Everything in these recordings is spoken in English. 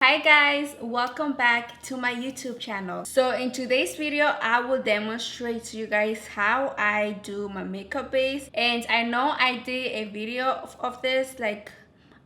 Hi guys, welcome back to my YouTube channel. So in today's video, I will demonstrate to you guys how I do my makeup base. And I know I did a video of this like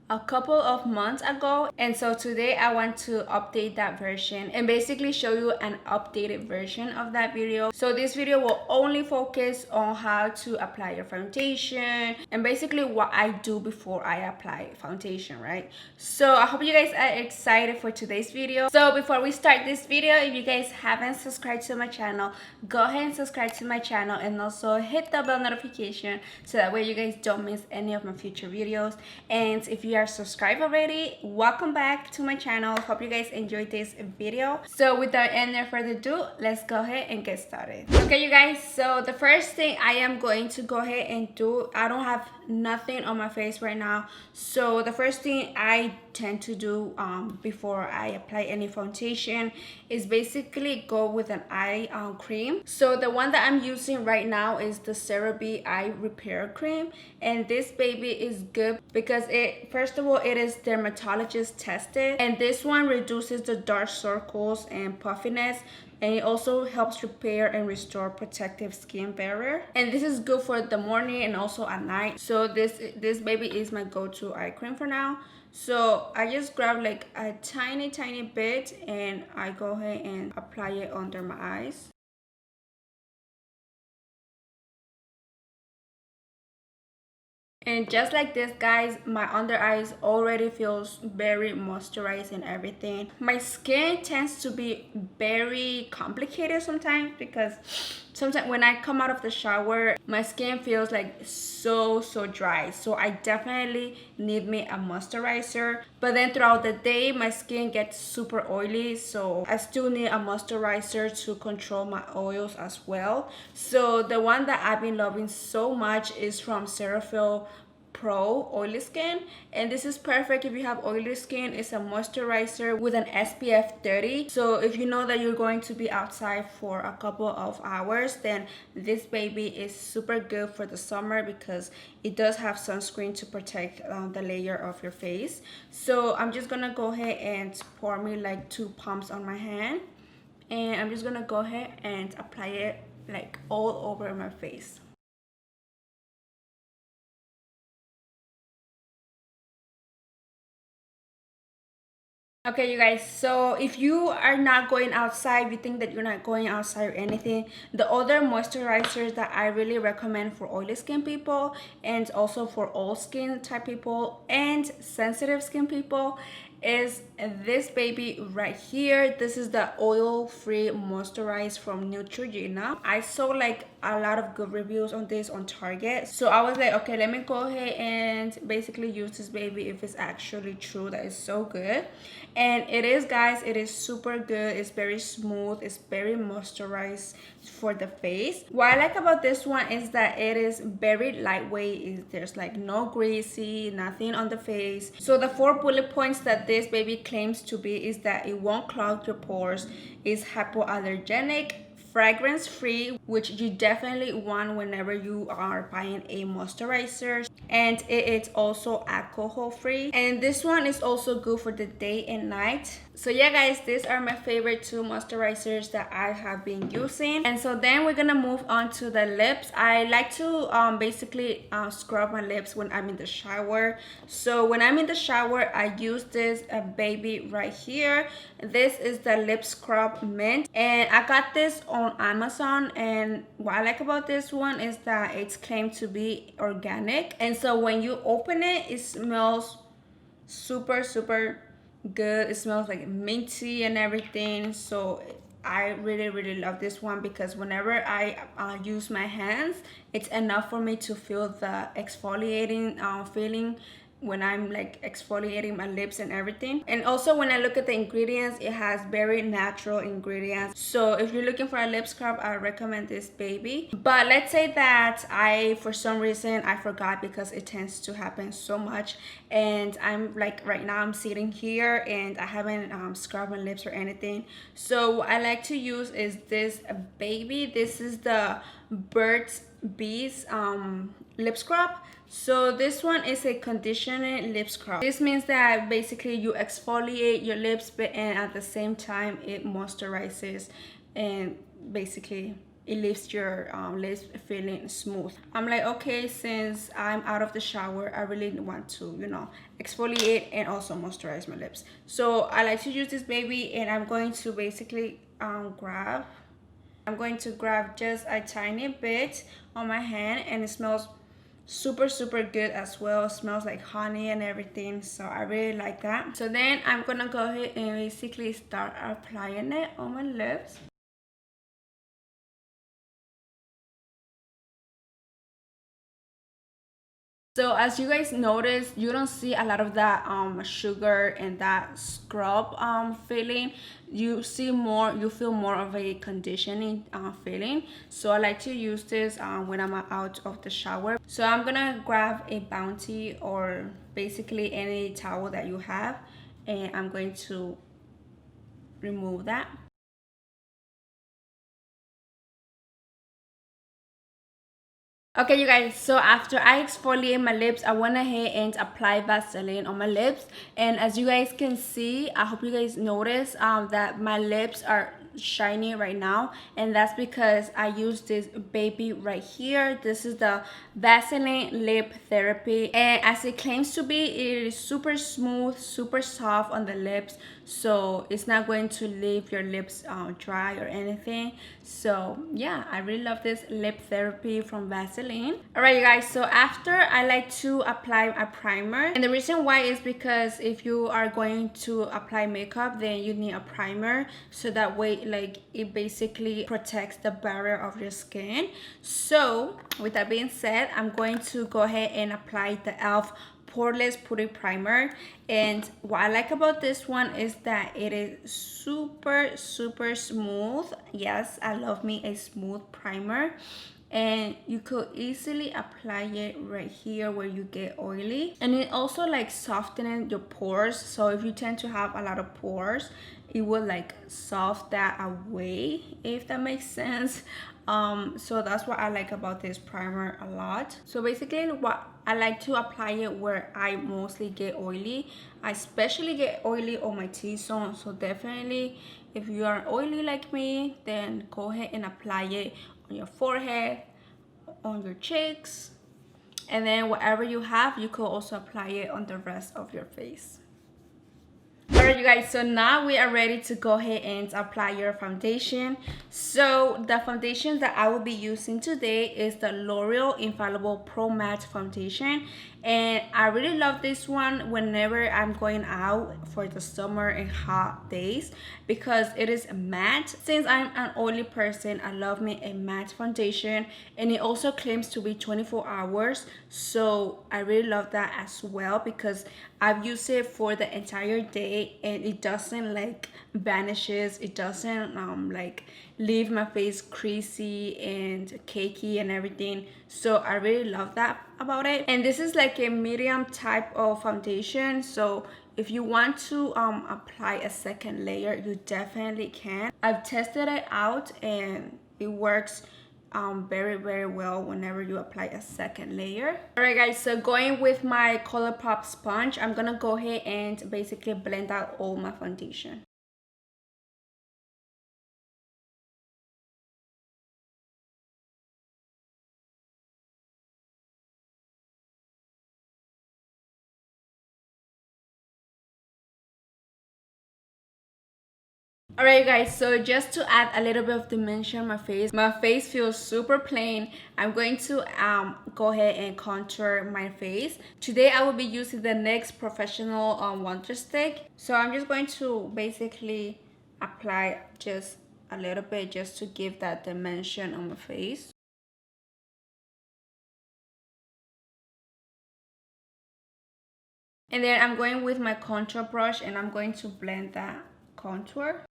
a couple of months ago, and so today I want to update that version and basically show you an updated version of that video. So this video will only focus on how to apply your foundation and basically what I do before I apply foundation, right? So I hope you guys are excited for today's video. So before we start this video, if you guys haven't subscribed to my channel, go ahead and subscribe to my channel and also hit the bell notification so that way you guys don't miss any of my future videos. And if you are subscribed already, welcome back to my channel. Hope you guys enjoyed this video. So without any further ado, let's go ahead and get started. Okay, you guys, so the first thing I am going to go ahead and do, I don't have nothing on my face right now, so the first thing I tend to do before I apply any foundation is basically go with an eye cream. So the one that I'm using right now is the CeraVe eye repair cream, and this baby is good because it, first of all, it is dermatologist tested, and this one reduces the dark circles and puffiness, and it also helps repair and restore protective skin barrier. And this is good for the morning and also at night. So this baby is my go-to eye cream for now. So I just grab like a tiny bit and I go ahead and apply it under my eyes. And just like this, guys, my under eyes already feels very moisturized and everything. My skin tends to be very complicated sometimes because sometimes when I come out of the shower, my skin feels like so dry. So I definitely need me a moisturizer. But then throughout the day, my skin gets super oily, so I still need a moisturizer to control my oils as well. So the one that I've been loving so much is from Cetaphil Pro Oily Skin, and this is perfect if you have oily skin. It's a moisturizer with an SPF 30, so if you know that you're going to be outside for a couple of hours, then this baby is super good for the summer because it does have sunscreen to protect the layer of your face. So I'm just gonna go ahead and pour me like 2 pumps on my hand, and I'm just gonna go ahead and apply it like all over my face. Okay, you guys, so if you are not going outside, you think that you're not going outside or anything, the other moisturizers that I really recommend for oily skin people and also for all skin type people and sensitive skin people is this baby right here. This is the oil-free moisturizer from Neutrogena. I saw like a lot of good reviews on this on Target, so I was like, okay, let me go ahead and basically use this baby if it's actually true that it's so good. And it is, guys, it is super good. It's very smooth, it's very moisturized for the face. What I like about this one is that it is very lightweight. There's like no greasy, nothing on the face. So the 4 bullet points that this baby claims to be is that it won't clog your pores, is hypoallergenic, fragrance free, which you definitely want whenever you are buying a moisturizer, and it is also alcohol free, and this one is also good for the day and night. So yeah, guys, these are my favorite 2 moisturizers that I have been using. And so then we're gonna move on to the lips. I like to basically scrub my lips when I'm in the shower. So when I'm in the shower, I use this baby right here. This is the lip scrub mint, and I got this on Amazon. And what I like about this one is that it's claimed to be organic, and so when you open it, it smells super good. It smells like minty and everything. So I really love this one because whenever I use my hands, it's enough for me to feel the exfoliating feeling when I'm like exfoliating my lips and everything. And also when I look at the ingredients, it has very natural ingredients. So if you're looking for a lip scrub, I recommend this baby. But let's say that I, for some reason, I forgot, because it tends to happen so much, and I'm like, right now I'm sitting here and I haven't scrubbed my lips or anything. So what I like to use is this baby. This is the Burt's Bees lip scrub. So this one is a conditioning lip scrub. This means that basically you exfoliate your lips, but and at the same time it moisturizes, and basically it leaves your lips feeling smooth. I'm like, okay, since I'm out of the shower, I really want to, you know, exfoliate and also moisturize my lips. So I like to use this baby, and I'm going to basically I'm going to grab just a tiny bit on my hand, and it smells super good as well. It smells like honey and everything, so I really like that. So then I'm gonna go ahead and basically start applying it on my lips. So as you guys notice, you don't see a lot of that sugar and that scrub feeling. You see more, you feel more of a conditioning feeling. So I like to use this when I'm out of the shower. So I'm gonna grab a Bounty or basically any towel that you have, and I'm going to remove that. Okay, you guys, so after I exfoliate my lips, I went ahead and applied Vaseline on my lips. And as you guys can see, I hope you guys notice that my lips are shiny right now, and that's because I use this baby right here. This is the Vaseline Lip Therapy, and as it claims to be, it is super smooth, super soft on the lips, so it's not going to leave your lips dry or anything. So yeah, I really love this lip therapy from Vaseline. All right, you guys, so after I like to apply a primer, and the reason why is because if you are going to apply makeup, then you need a primer, so that way like it basically protects the barrier of your skin. So with that being said, I'm going to go ahead and apply the e.l.f. Poreless Putty Primer. And what I like about this one is that it is super smooth. Yes, I love me a smooth primer, and you could easily apply it right here where you get oily, and it also like softens your pores. So if you tend to have a lot of pores, it will like soft that away, if that makes sense. So that's what I like about this primer a lot. So basically what I like to apply it where I mostly get oily. I especially get oily on my T-zone, so definitely if you are oily like me, then go ahead and apply it on your forehead, on your cheeks, and then whatever you have, you could also apply it on the rest of your face. Alright, you guys, so now we are ready to go ahead and apply your foundation. So the foundation that I will be using today is the L'Oreal Infallible Pro Matte Foundation, and I really love this one whenever I'm going out for the summer and hot days because it is matte. Since I'm an oily person, I love me a matte foundation, and it also claims to be 24 hours, so I really love that as well because I've used it for the entire day and it doesn't like vanishes. It doesn't like leave my face creasy and cakey and everything. So I really love that about it. And this is like a medium type of foundation. So if you want to apply a second layer, you definitely can. I've tested it out and it works very well whenever you apply a second layer. All right, guys, so going with my ColourPop sponge, I'm gonna go ahead and basically blend out all my foundation. Alright guys, so just to add a little bit of dimension on my face feels super plain. I'm going to go ahead and contour my face. Today I will be using the NYX Professional Wonder Stick. So I'm just going to basically apply just a little bit just to give that dimension on my face. And then I'm going with my contour brush and I'm going to blend that contour.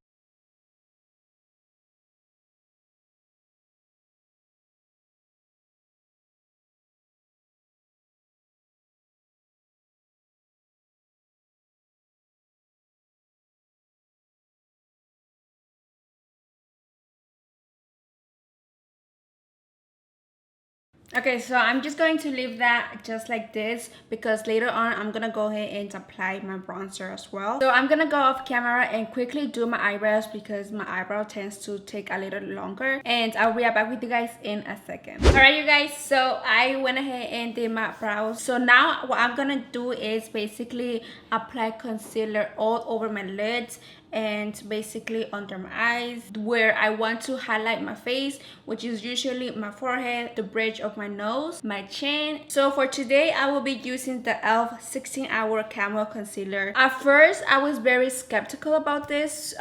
Okay, so I'm just going to leave that just like this because later on I'm gonna go ahead and apply my bronzer as well. So I'm gonna go off camera and quickly do my eyebrows because my eyebrow tends to take a little longer, and I'll be back with you guys in a second. All right, you guys, so I went ahead and did my brows. So now what I'm gonna do is basically apply concealer all over my lids and basically under my eyes where I want to highlight my face, which is usually my forehead, the bridge of my nose, my chin. So for today I will be using the e.l.f 16-hour Camo Concealer. At first I was very skeptical about this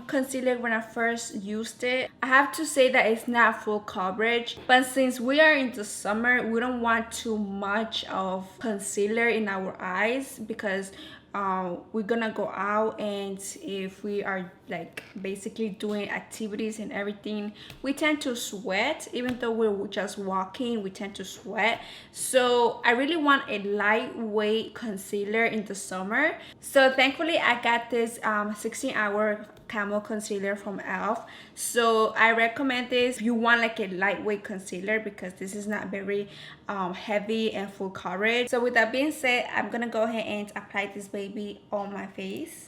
concealer when I first used it. I have to say that it's not full coverage, but since we are in the summer, we don't want too much of concealer in our eyes because we're gonna go out, and if we are like basically doing activities and everything, we tend to sweat. Even though we're just walking, we tend to sweat. So I really want a lightweight concealer in the summer. So thankfully I got this 16-hour Camo Concealer from e.l.f. So I recommend this if you want like a lightweight concealer because this is not very heavy and full coverage. So with that being said, I'm gonna go ahead and apply this baby on my face.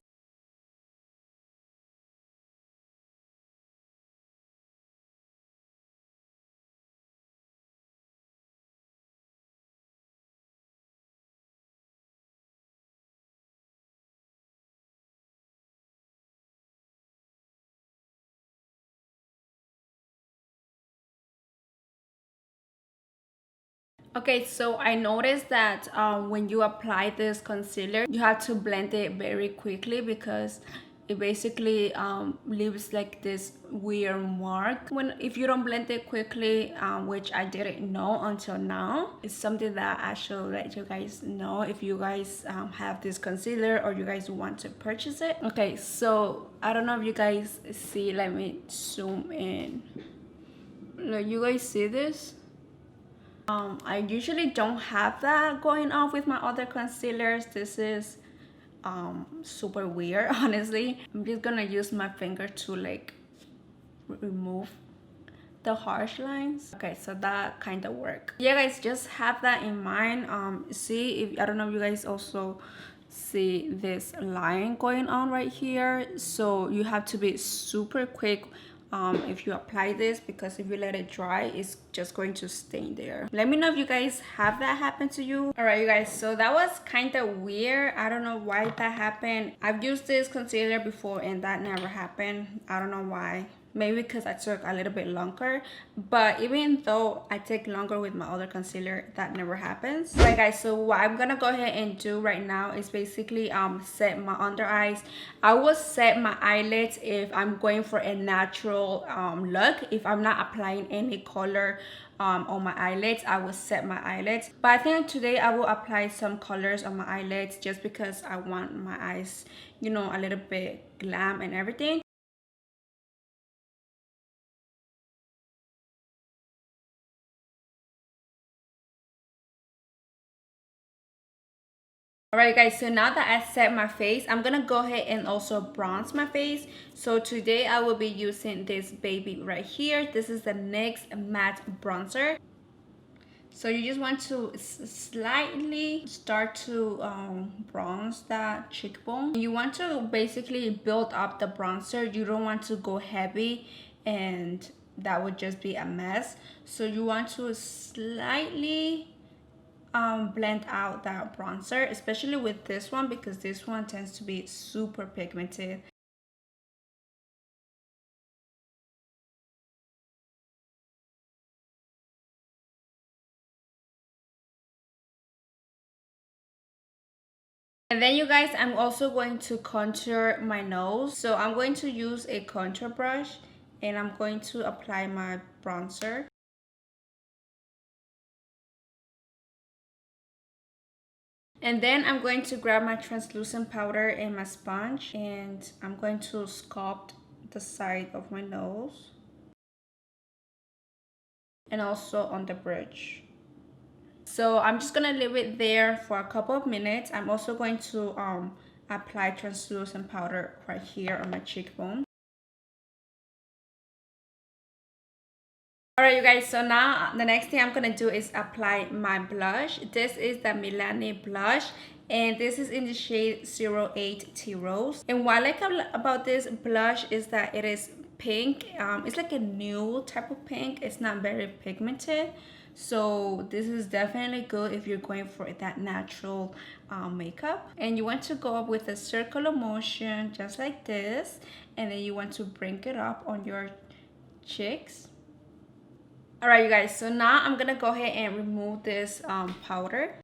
Okay, so I noticed that when you apply this concealer, you have to blend it very quickly because it basically leaves like this weird mark when if you don't blend it quickly, which I didn't know until now. It's something that I should let you guys know if you guys have this concealer or you guys want to purchase it. Okay, so I don't know if you guys see, let me zoom in. Like, you guys see this? I usually don't have that going on with my other concealers. This is super weird, honestly. I'm just gonna use my finger to like remove the harsh lines. Okay, so that kind of work. Yeah, guys, just have that in mind. See, if I don't know if you guys also see this line going on right here, so you have to be super quick if you apply this, because if you let it dry, it's just going to stay there. Let me know if you guys have that happen to you. All right, you guys, so that was kind of weird. I don't know why that happened. I've used this concealer before and that never happened. I don't know why. Maybe because I took a little bit longer, but even though I take longer with my other concealer, that never happens. Right, guys, so what I'm gonna go ahead and do right now is basically set my under eyes. I will set my eyelids if I'm going for a natural look. If I'm not applying any color on my eyelids, I will set my eyelids. But I think today I will apply some colors on my eyelids just because I want my eyes, you know, a little bit glam and everything. Alright, guys, so now that I set my face, I'm gonna go ahead and also bronze my face. So today I will be using this baby right here. This is the NYX Matte Bronzer. So you just want to slightly start to bronze that cheekbone. You want to basically build up the bronzer. You don't want to go heavy and that would just be a mess. So you want to slightly blend out that bronzer, especially with this one because this one tends to be super pigmented. And then you guys, I'm also going to contour my nose. So I'm going to use a contour brush and I'm going to apply my bronzer. And then I'm going to grab my translucent powder and my sponge and I'm going to sculpt the side of my nose and also on the bridge. So I'm just gonna leave it there for a couple of minutes. I'm also going to apply translucent powder right here on my cheekbone. Alright you guys, so now the next thing I'm gonna do is apply my blush. This is the Milani blush and this is in the shade 08 Tea Rose. And what I like about this blush is that it is pink. It's like a new type of pink. It's not very pigmented. So this is definitely good if you're going for that natural makeup. And you want to go up with a circular motion just like this. And then you want to bring it up on your cheeks. Alright you guys, so now I'm gonna go ahead and remove this powder.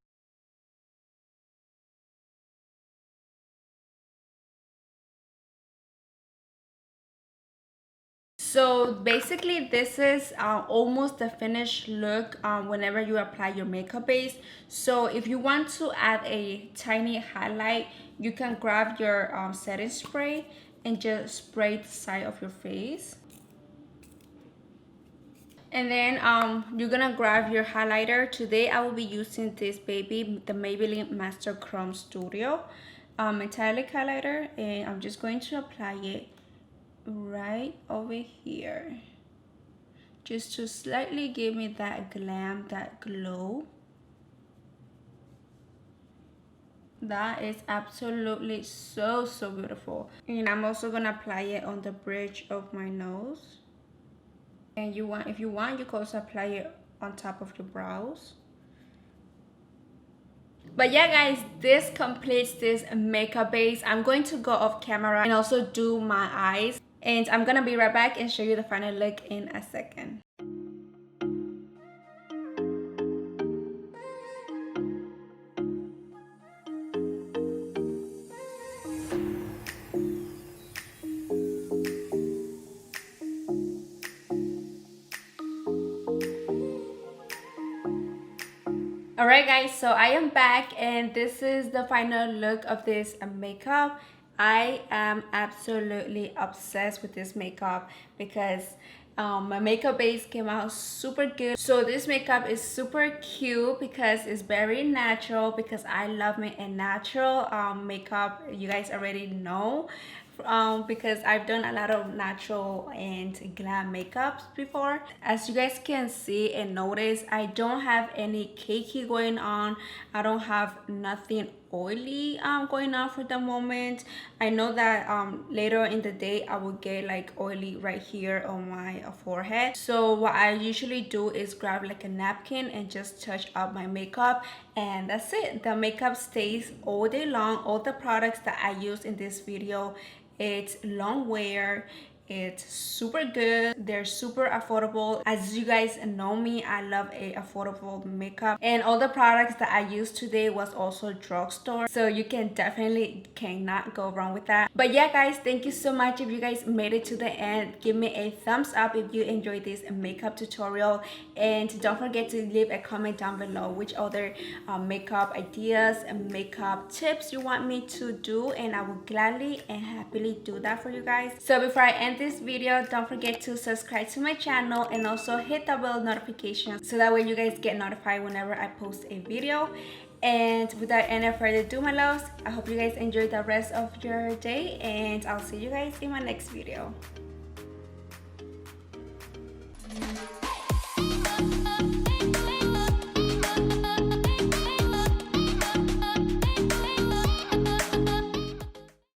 So basically this is almost the finished look whenever you apply your makeup base. So if you want to add a tiny highlight, you can grab your setting spray and just spray the side of your face. And then you're gonna grab your highlighter. Today I will be using this baby, the Maybelline Master Chrome Studio metallic highlighter, and I'm just going to apply it right over here just to slightly give me that glam, that glow. That is absolutely so beautiful. And I'm also gonna apply it on the bridge of my nose. And if you want, you can also apply it on top of your brows. But yeah guys, this completes this makeup base. I'm going to go off camera and also do my eyes. And I'm gonna be right back and show you the final look in a second. Alright guys, so I am back and this is the final look of this makeup. I am absolutely obsessed with this makeup because my makeup base came out super good. So this makeup is super cute because it's very natural, because I love me a natural makeup. You guys already know. Because I've done a lot of natural and glam makeups before. As you guys can see and notice, I don't have any cakey going on. I don't have nothing oily going on for the moment. I know that later in the day I will get like oily right here on my forehead. So what I usually do is grab like a napkin and just touch up my makeup, and that's it. The makeup stays all day long. All the products that I use in this video, it's long wear, it's super good, they're super affordable. As you guys know me, I love a affordable makeup, and all the products that I used today was also drugstore, so you can definitely cannot go wrong with that. But yeah guys, thank you so much. If you guys made it to the end, give me a thumbs up if you enjoyed this makeup tutorial, and don't forget to leave a comment down below which other makeup ideas and makeup tips you want me to do, and I will gladly and happily do that for you guys. So before I end this video, don't forget to subscribe to my channel and also hit the bell notification so that way you guys get notified whenever I post a video. And without any further ado, my loves, I hope you guys enjoy the rest of your day, and I'll see you guys in my next video.